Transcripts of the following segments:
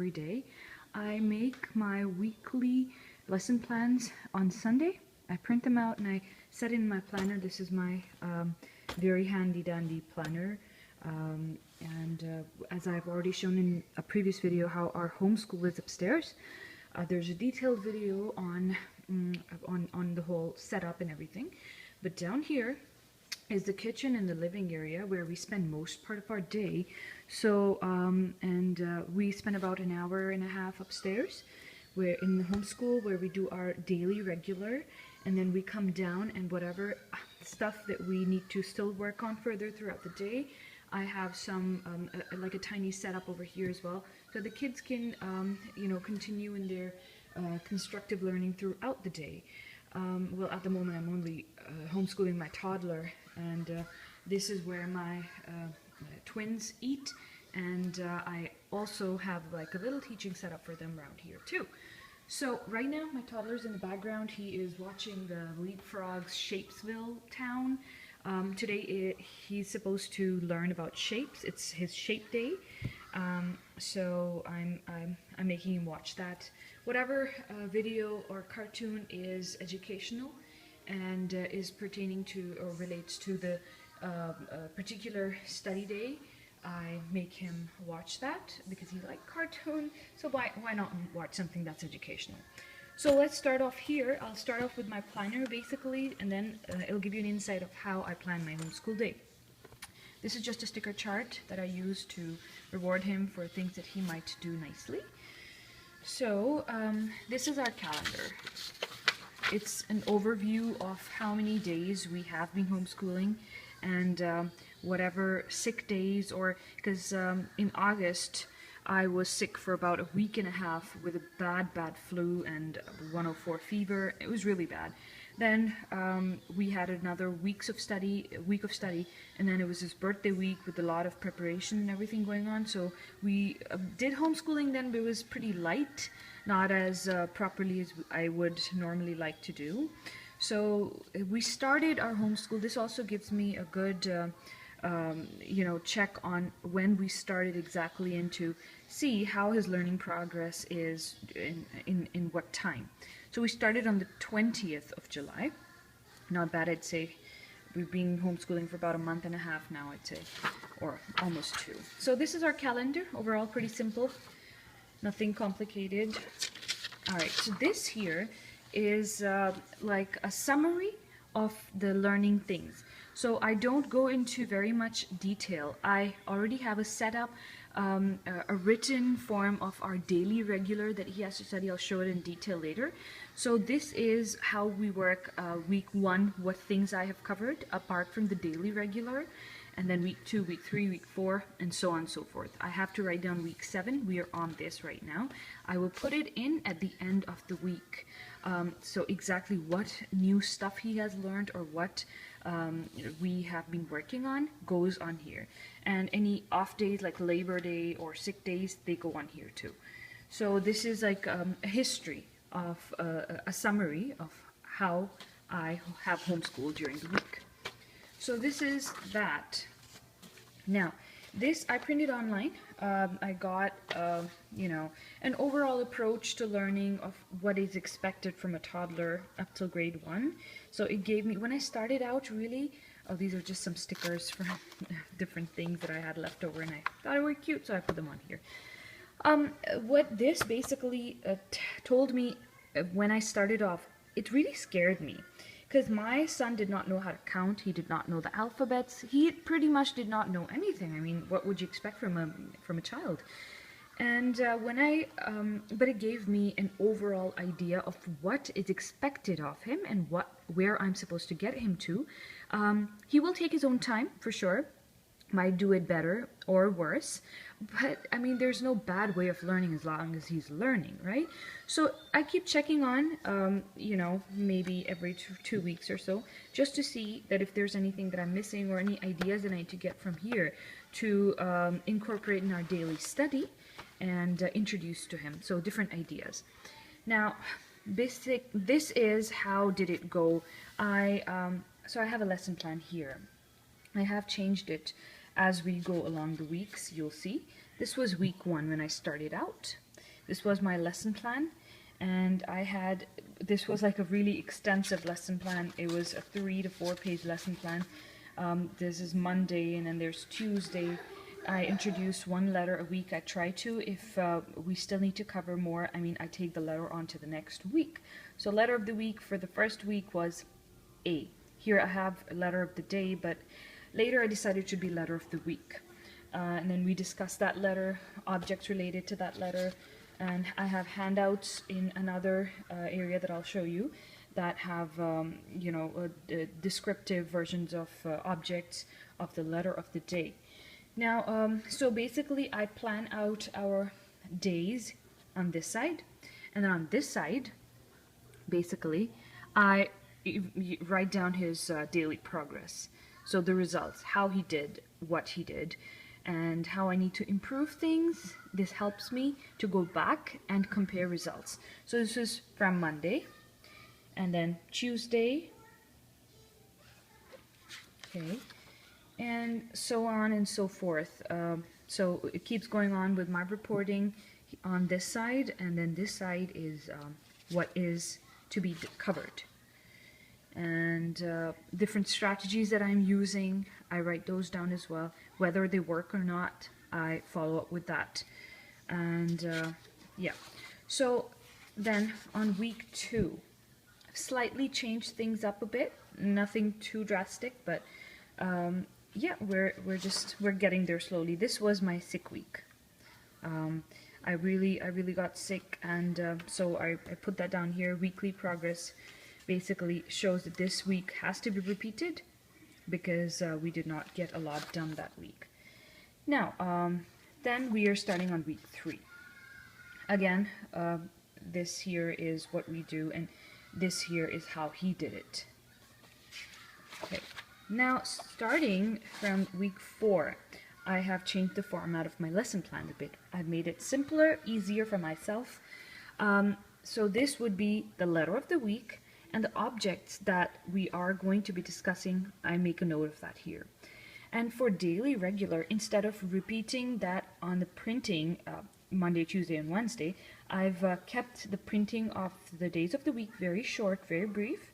every day. I make my weekly lesson plans on Sunday. I print them out and I set in my planner. This is my very handy dandy planner. As I've already shown in a previous video how our homeschool is upstairs, there's a detailed video on the whole setup and everything. But down here is the kitchen and the living area where we spend most part of our day. So we spend about an hour and a half upstairs. We're in the homeschool where we do our daily regular, and then we come down and whatever stuff that we need to still work on further throughout the day. I have some like a tiny setup over here as well, so the kids can continue in their constructive learning throughout the day. Well, at the moment I'm only homeschooling my toddler, and this is where my twins eat, and I also have like a little teaching setup for them around here too. So right now my toddler's in the background. He is watching the Leapfrog's Shapesville town. Today he's supposed to learn about shapes. It's his shape day, so I'm making him watch that. Whatever video or cartoon is educational and is pertaining to or relates to the particular study day, I make him watch that because he likes cartoon. So why not watch something that's educational? So let's start off here. I'll start off with my planner basically, and then it'll give you an insight of how I plan my homeschool day. This is just a sticker chart that I use to reward him for things that he might do nicely. So this is our calendar. It's an overview of how many days we have been homeschooling, and whatever sick days, or because in August I was sick for about a week and a half with a bad flu and 104 fever. It was really bad. Then we had another week of study, and then it was his birthday week with a lot of preparation and everything going on. So we did homeschooling then, but it was pretty light, not as properly as I would normally like to do. So we started our homeschool. This also gives me a good check on when we started exactly, and to see how his learning progress is in what time. So we started on the 20th of July. Not bad, I'd say. We've been homeschooling for about a month and a half now, I'd say, or almost 2. So this is our calendar. Overall, pretty simple, nothing complicated. All right, so this here is like a summary of the learning things. So I don't go into very much detail. I already have a setup, a written form of our daily regular that he has to study. I'll show it in detail later. So this is how we work week 1, what things I have covered apart from the daily regular, and then week 2, week 3, week 4, and so on and so forth. I have to write down week 7. We are on this right now. I will put it in at the end of the week. So exactly what new stuff he has learned or what we have been working on goes on here. And any off days like Labor Day or sick days, they go on here too. So this is like a history of a summary of how I have homeschooled during the week. So this is that. Now, this I printed online. I got, an overall approach to learning of what is expected from a toddler up till grade 1. So it gave me, when I started out, really, these are just some stickers from different things that I had left over, and I thought they were cute, so I put them on here. What this basically told me when I started off, it really scared me. Because my son did not know how to count, he did not know the alphabets, he pretty much did not know anything. I mean, what would you expect from a child? And but it gave me an overall idea of what is expected of him and where I'm supposed to get him to. He will take his own time, for sure. Might do it better or worse, but I mean, there's no bad way of learning as long as he's learning, right? So I keep checking on, maybe every 2 weeks or so, just to see that if there's anything that I'm missing or any ideas that I need to get from here to incorporate in our daily study and introduce to him. So different ideas. Now, this is how did it go. So I have a lesson plan here. I have changed it as we go along the weeks. You'll see this was week 1 when I started out. This was my lesson plan, and this was like a really extensive lesson plan. It was a 3 to 4 page lesson plan. This is Monday, and then there's Tuesday. I introduce one letter a week. I try to. If we still need to cover more, I take the letter on to the next week. So letter of the week for the first week was A. Here I have a letter of the day, but later I decided it should be letter of the week. And then we discussed that letter, objects related to that letter, and I have handouts in another area that I'll show you that have, descriptive versions of objects of the letter of the day. Now, so basically I plan out our days on this side, and then on this side, basically, I write down his daily progress. So the results, how he did, what he did, and how I need to improve things. This helps me to go back and compare results. So this is from Monday, and then Tuesday, okay, and so on and so forth. So it keeps going on with my reporting on this side, and then this side is what is to be covered. And different strategies that I'm using, I write those down as well. Whether they work or not, I follow up with that. And yeah, so then on week 2, I've slightly changed things up a bit. Nothing too drastic, but yeah, we're getting there slowly. This was my sick week. I really got sick, and so I put that down here. Weekly progress basically shows that this week has to be repeated because we did not get a lot done that week. Now, then we are starting on week 3. Again, this here is what we do, and this here is how he did it. Okay, now starting from week 4, I have changed the format of my lesson plan a bit. I've made it simpler, easier for myself. So this would be the letter of the week, and the objects that we are going to be discussing, I make a note of that here. And for daily regular, instead of repeating that on the printing Monday, Tuesday, and Wednesday, I've kept the printing of the days of the week very short, very brief,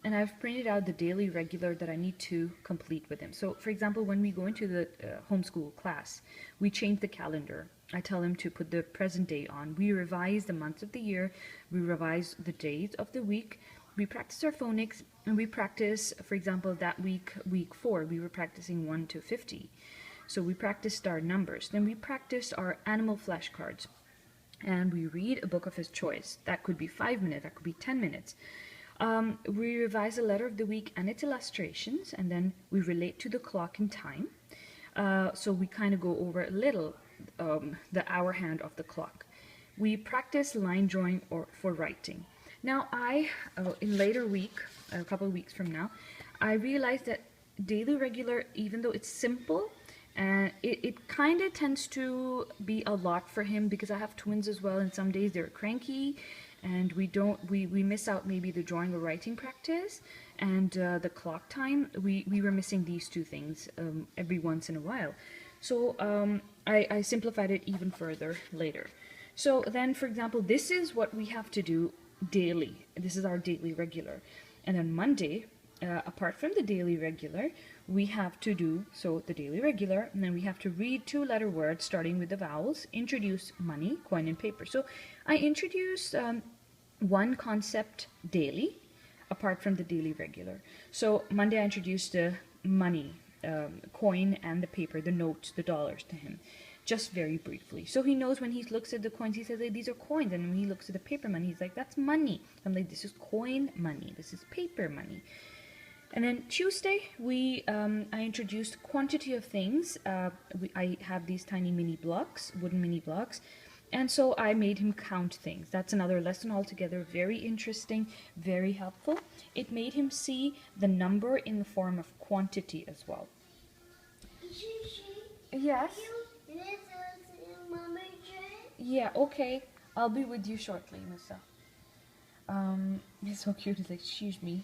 and I've printed out the daily regular that I need to complete with him. So for example, when we go into the homeschool class, we change the calendar. I tell him to put the present day on. We revise the months of the year, we revise the days of the week, we practice our phonics, and we practice, for example, that week 4, we were practicing 1 to 50. So we practiced our numbers. Then we practiced our animal flashcards. And we read a book of his choice. That could be 5 minutes, that could be 10 minutes. We revise the letter of the week and its illustrations, and then we relate to the clock and time. So we kind of go over a little the hour hand of the clock. We practice line drawing for writing. Now in later week, a couple of weeks from now, I realized that daily regular, even though it's simple, it kind of tends to be a lot for him because I have twins as well, and some days they're cranky, and we miss out maybe the drawing or writing practice and the clock time. We were missing these two things every once in a while. So I simplified it even further later. So then, for example, this is what we have to do daily. This is our daily regular. And then Monday, apart from the daily regular, we have to do the daily regular, and then we have to read 2-letter words starting with the vowels, introduce money, coin, and paper. So I introduced one concept daily apart from the daily regular. So Monday I introduced the money, coin, and the paper, the notes, the dollars to him, just very briefly. So he knows when he looks at the coins, he says, hey, these are coins. And when he looks at the paper money, he's like, that's money. I'm like, this is coin money. This is paper money. And then Tuesday, I introduced quantity of things. I have these tiny mini blocks, wooden mini blocks. And so I made him count things. That's another lesson altogether. Very interesting, very helpful. It made him see the number in the form of quantity as well. Yes? Yeah, okay. I'll be with you shortly, Musa. He's so cute. He's like, excuse me.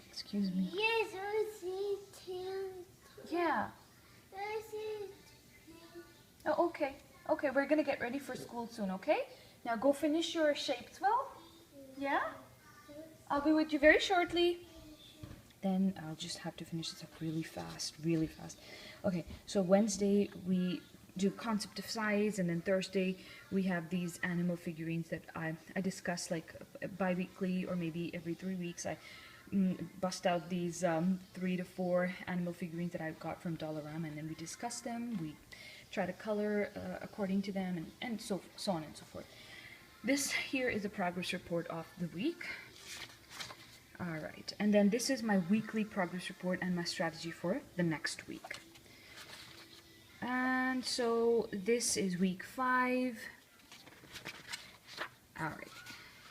Yes, I see him. Yeah. I see him. Oh, okay. Okay, we're gonna get ready for school soon, okay? Now go finish your shapes well. Yeah? I'll be with you very shortly. Then I'll just have to finish this up really fast, really fast. Okay, so Wednesday we do concept of size, and then Thursday we have these animal figurines that I discuss like bi-weekly or maybe every 3 weeks. I bust out these 3 to 4 animal figurines that I've got from Dollarama, and then we discuss them. We try to color according to them, and so on and so forth. This here is a progress report of the week. Alright, and then this is my weekly progress report and my strategy for the next week. And so this is week 5. Alright,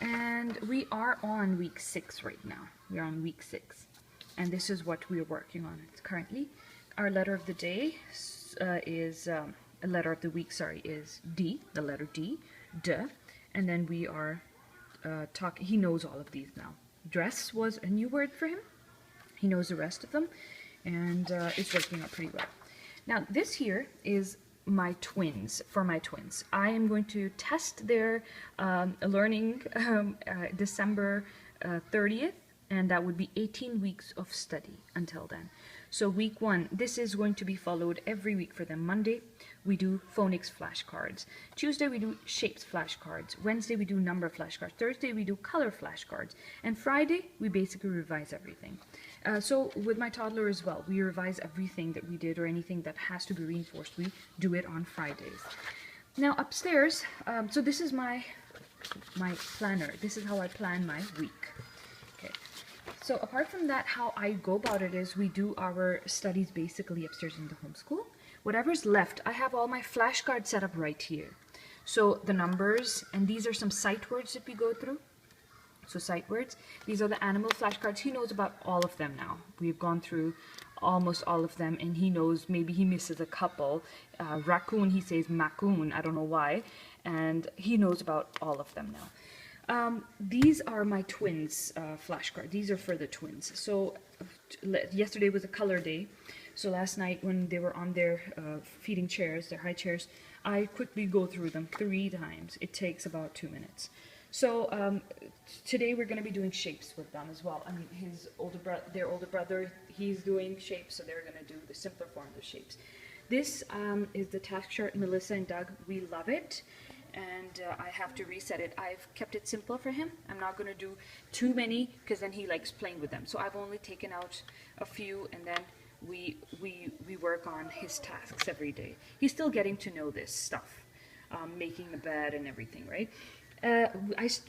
and we are on week 6 right now. We're on week 6. And this is what we're working on currently. Our letter of the day is, a letter of the week, sorry, is D, the letter D, duh. And then we are talking, he knows all of these now. Dress was a new word for him. He knows the rest of them, and it's working out pretty well. Now this here is my twins, for my twins. I am going to test their learning December 30th, and that would be 18 weeks of study until then. So week 1, this is going to be followed every week for them. Monday, we do phonics flashcards. Tuesday, we do shapes flashcards. Wednesday, we do number flashcards. Thursday, we do color flashcards. And Friday, we basically revise everything. So with my toddler as well, we revise everything that we did or anything that has to be reinforced. We do it on Fridays. Now upstairs, so this is my planner. This is how I plan my week. Okay. So apart from that, how I go about it is we do our studies basically upstairs in the homeschool. Whatever's left, I have all my flashcards set up right here. So the numbers, and these are some sight words that we go through. So sight words, these are the animal flashcards. He knows about all of them now. We've gone through almost all of them, and he knows, maybe he misses a couple. Raccoon, he says macoon, I don't know why. And he knows about all of them now. These are my twins flashcards. These are for the twins. So yesterday was a color day. So last night when they were on their feeding chairs, their high chairs, I quickly go through them 3 times. It takes about 2 minutes. So today we're going to be doing shapes with them as well. I mean, their older brother, he's doing shapes, so they're going to do the simpler form of shapes. This is the task chart, Melissa and Doug. We love it. And I have to reset it. I've kept it simple for him. I'm not going to do too many because then he likes playing with them. So I've only taken out a few, and then we work on his tasks every day. He's still getting to know this stuff, making the bed and everything, right?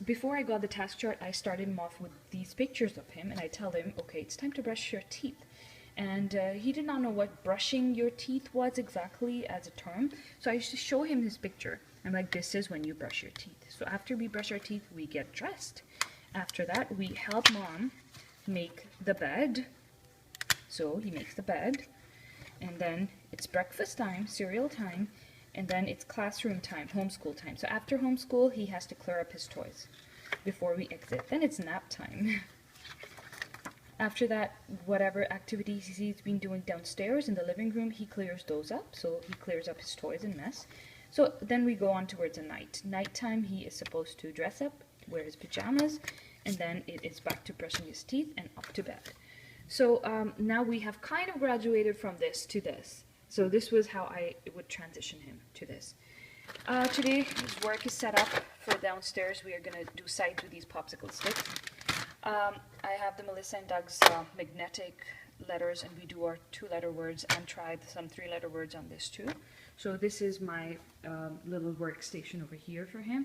Before I got the task chart, I started him off with these pictures of him, and I tell him, okay, it's time to brush your teeth. And he did not know what brushing your teeth was exactly as a term, so I used to show him his picture. I'm like, this is when you brush your teeth. So after we brush our teeth, we get dressed. After that, we help mom make the bed. So he makes the bed, and then it's breakfast time, cereal time, and then it's classroom time, homeschool time. So after homeschool, he has to clear up his toys before we exit. Then it's nap time. After that, whatever activities he's been doing downstairs in the living room, he clears those up. So he clears up his toys and mess. So then we go on towards the night. Nighttime, he is supposed to dress up, wear his pajamas, and then it is back to brushing his teeth and up to bed. So now we have kind of graduated from this to this. So this was how I would transition him to this. Today, his work is set up for downstairs. We are going to do sides with these popsicle sticks. I have the Melissa and Doug's magnetic letters, and we do our 2-letter words and tried some 3-letter words on this too. So this is my little workstation over here for him.